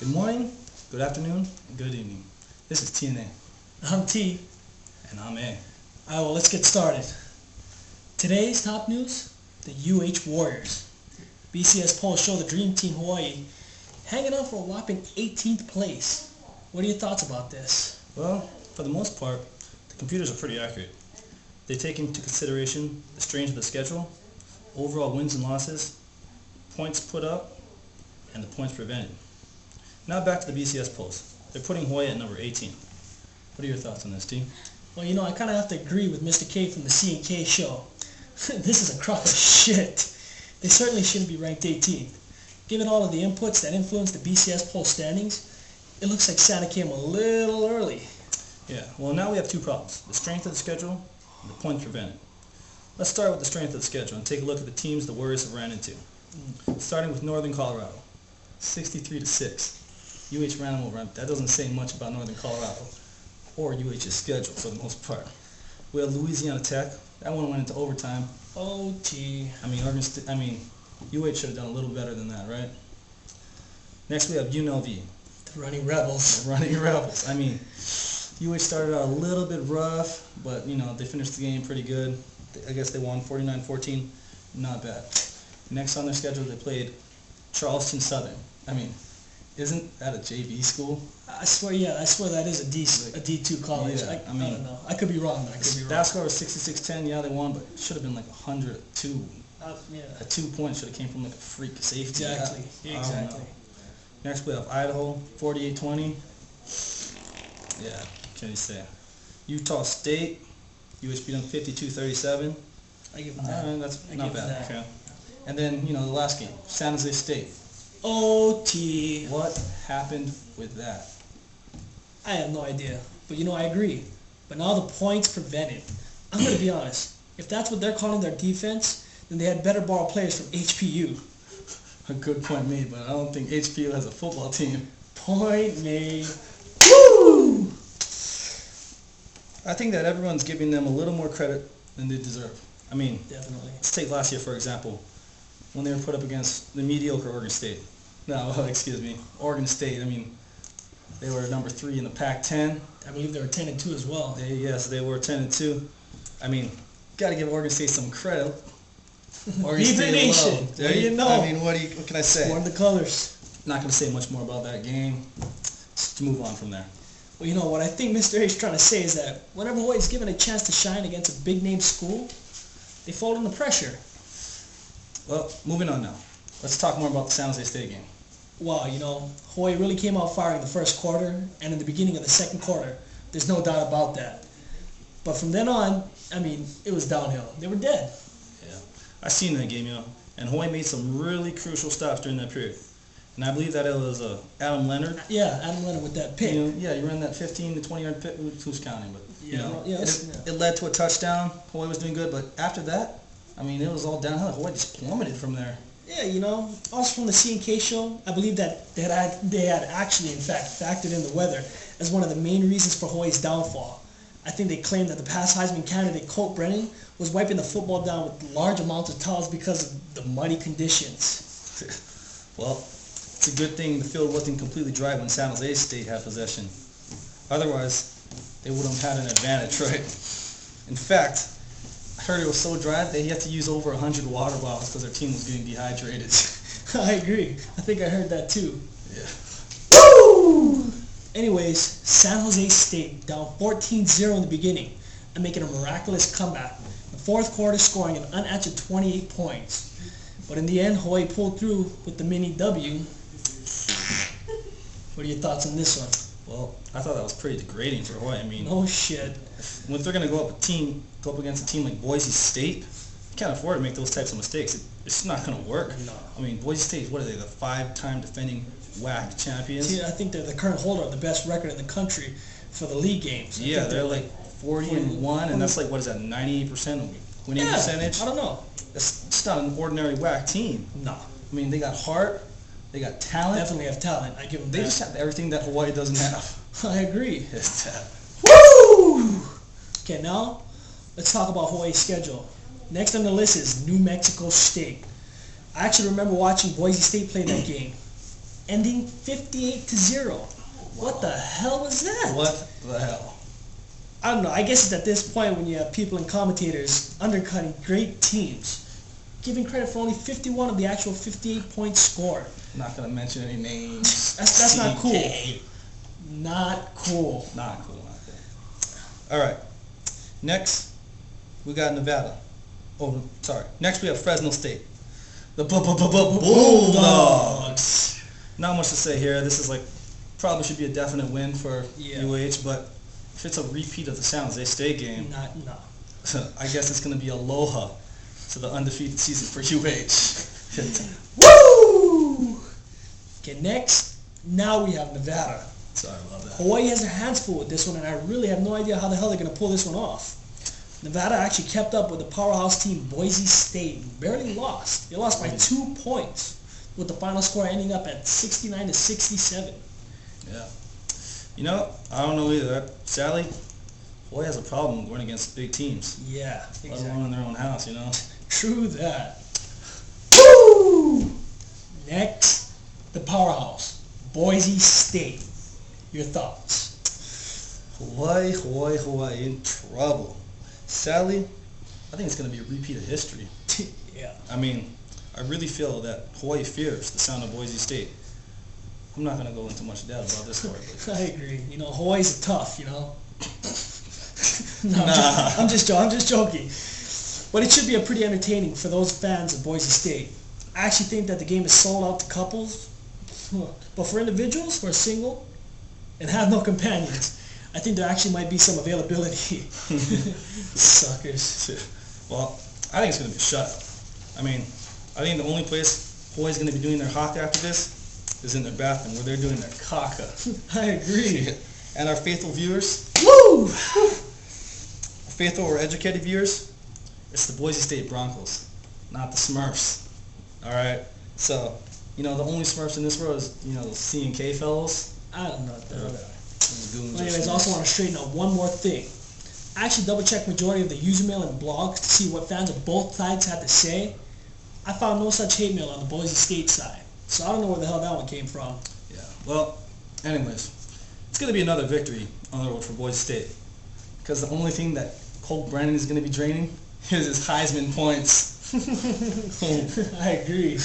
Good morning, good afternoon, and good evening. This is TNA. I'm T. And I'm A. Alright, well, let's get started. Today's top news, the UH Warriors. BCS polls show the Dream Team Hawaii hanging on for a whopping 18th place. What are your thoughts about this? Well, for the most part, the computers are pretty accurate. They take into consideration the strength of the schedule, overall wins and losses, points put up, and the points prevented. Now back to the BCS polls. They're putting Hawaii at number 18. What are your thoughts on this, team? Well, I kind of have to agree with Mr. K from the C&K show. This is a crock of shit. They certainly shouldn't be ranked 18th. Given all of the inputs that influence the BCS poll standings, it looks like Santa came a little early. Yeah, well now we have two problems. The strength of the schedule and the points prevented. Let's start with the strength of the schedule and take a look at the teams the Warriors have ran into. Starting with Northern Colorado, 63-6. UH ran them over. That doesn't say much about Northern Colorado or UH's schedule for the most part. We have Louisiana Tech. That one went into overtime. OT. UH should have done a little better than that, right? Next we have UNLV. The Running Rebels. The Running Rebels. UH started out a little bit rough, but they finished the game pretty good. I guess they won 49-14. Not bad. Next on their schedule they played Charleston Southern. Isn't that a JV school? I swear that is a D2 college. Yeah, I don't know. I could be wrong, but I could be wrong. That score was 66-10. Yeah, they won, but it should have been like 100-2. Yeah. A 2 point should have came from like a freak safety. Exactly. Next we have Idaho, 48-20. Yeah, can you say? Utah State, UH beat them 52-37. I give them that. That's not bad. Okay. And then the last game, San Jose State. OT. What happened with that? I have no idea. But I agree. But now the points prevented. I'm going to be honest. If that's what they're calling their defense, then they had better borrow players from HPU. A good point made, but I don't think HPU has a football team. Point made. Woo! I think that everyone's giving them a little more credit than they deserve. Definitely. Let's take last year, for example, when they were put up against the mediocre Oregon State. Oregon State. They were number 3 in the Pac-10. I believe they were 10-2 as well. They were 10-2. Got to give Oregon State some credit. Oregon Beaver State Nation. alone. What do you know? What can I say? Born the colors. Not going to say much more about that game. Just move on from there. Well, what I think Mr. A is trying to say is that whenever Hawaii's given a chance to shine against a big-name school, they fall under pressure. Well, moving on now. Let's talk more about the San Jose State game. Wow, Hawaii really came out firing the first quarter, and in the beginning of the second quarter, there's no doubt about that. But from then on, it was downhill. They were dead. Yeah, I seen that game, and Hawaii made some really crucial stops during that period. And I believe that it was Adam Leonard. Yeah, Adam Leonard with that pick. He ran that 15 to 20 yard pick. Who's counting? But it led to a touchdown. Hawaii was doing good, but after that, it was all downhill. Hawaii just plummeted from there. Yeah, also from the C&K show, I believe that they had actually, in fact, factored in the weather as one of the main reasons for Hawaii's downfall. I think they claimed that the past Heisman candidate Colt Brennan was wiping the football down with large amounts of towels because of the muddy conditions. Well, it's a good thing the field wasn't completely dry when San Jose State had possession. Otherwise, they would have had an advantage, right? In fact, I heard it was so dry they had to use over 100 water bottles because their team was getting dehydrated. I agree. I think I heard that too. Yeah. Woo! Anyways, San Jose State down 14-0 in the beginning and making a miraculous comeback. The fourth quarter scoring an unanswered 28 points. But in the end, Hawaii pulled through with the mini W. What are your thoughts on this one? Well, I thought that was pretty degrading for Hawaii. No shit. If they're going to go up against a team like Boise State, you can't afford to make those types of mistakes. It's not going to work. No. Boise State, what are they, the 5-time defending WAC champions? See, I think they're the current holder of the best record in the country for the league games. Yeah, they're like 40-1, and that's like, what is that, 98% winning percentage? I don't know. It's not an ordinary WAC team. No. They got heart, they got talent. Definitely have talent. I give them They just have everything that Hawaii doesn't have. I agree. It's Woo! Okay, now let's talk about Hawaii's schedule. Next on the list is New Mexico State. I actually remember watching Boise State play that game. ending 58-0. What the hell was that? What the hell? I don't know. I guess it's at this point when you have people and commentators undercutting great teams, giving credit for only 51 of the actual 58-point score. Not gonna mention any names. That's not cool. CK. Not cool. Not cool. All right. Next, we got Nevada. Oh, sorry. Next, we have Fresno State. The Bulldogs. Not much to say here. This is probably should be a definite win for UH, but if it's a repeat of the San Jose State game, No. I guess it's going to be aloha to the undefeated season for UH. Woo! Okay, next, now we have Nevada. Sorry about that. Hawaii has their hands full with this one, and I really have no idea how the hell they're going to pull this one off. Nevada actually kept up with the powerhouse team Boise State, barely lost. They lost by 2 points, with the final score ending up at 69-67. Yeah. You know, I don't know either. Sadly, Hawaii has a problem going against big teams. Yeah, Let exactly. alone in their own house, you know. True that. Woo! Next, the powerhouse, Boise State. Your thoughts? Hawaii in trouble. Sadly, I think it's going to be a repeat of history. Yeah. I mean, I really feel that Hawaii fears the sound of Boise State. I'm not going to go into much doubt about this story. But I agree. You know, Hawaii's tough, you know. No, Nah. I'm just joking. But it should be a pretty entertaining for those fans of Boise State. I actually think that the game is sold out to couples. But for individuals who are single and have no companions, I think there actually might be some availability. Suckers. Well, I think it's going to be a shutout. I mean, I think the only place Hawaii's going to be doing their haka after this is in their bathroom where they're doing their kaka. I agree. And our faithful viewers, Woo! faithful or educated viewers, it's the Boise State Broncos, not the Smurfs. All right. So, you know, the only Smurfs in this world is, you know, those C&K fellows. I don't know what the hell they are. Well, Anyways, I also want to straighten out one more thing. I actually double-checked majority of the user mail and blogs to see what fans of both sides had to say. I found no such hate mail on the Boise State side, so I don't know where the hell that one came from. Yeah. Well, anyways, it's going to be another victory on the road for Boise State, because the only thing that Colt Brennan is going to be draining is his Heisman points. I agree.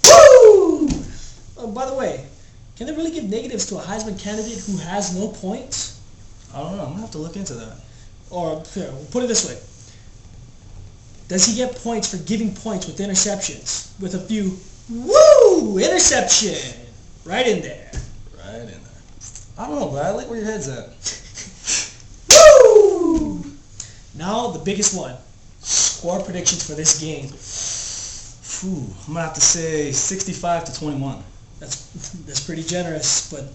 Woo! Oh, by the way, can they really give negatives to a Heisman candidate who has no points? I don't know. I'm going to have to look into that. Or, here, we'll put it this way. Does he get points for giving points with interceptions? With a few, woo! Interception! Right in there. Right in there. I don't know, but I like where your head's at. Woo! Now, the biggest one. Score predictions for this game. Phew, I'm going to have to say 65-21. That's pretty generous, but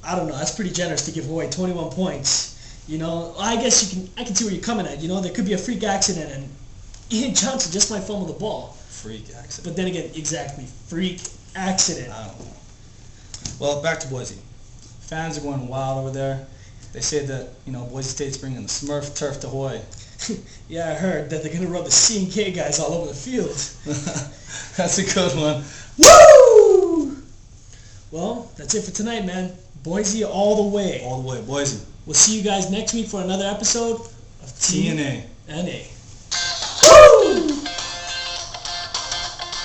I don't know. That's pretty generous to give away 21 points. You know, I guess I can see where you're coming at. You know, there could be a freak accident and Ian Johnson just might fumble the ball. Freak accident. But then again, exactly, freak accident. I don't know. Well, back to Boise. Fans are going wild over there. They say that, you know, Boise State's bringing the Smurf turf to Hawaii. Yeah, I heard that they're going to rub the C&K guys all over the field. That's a good one. Woo! Well, that's it for tonight, man. Boise all the way. All the way, Boise. We'll see you guys next week for another episode of TNA. TNA.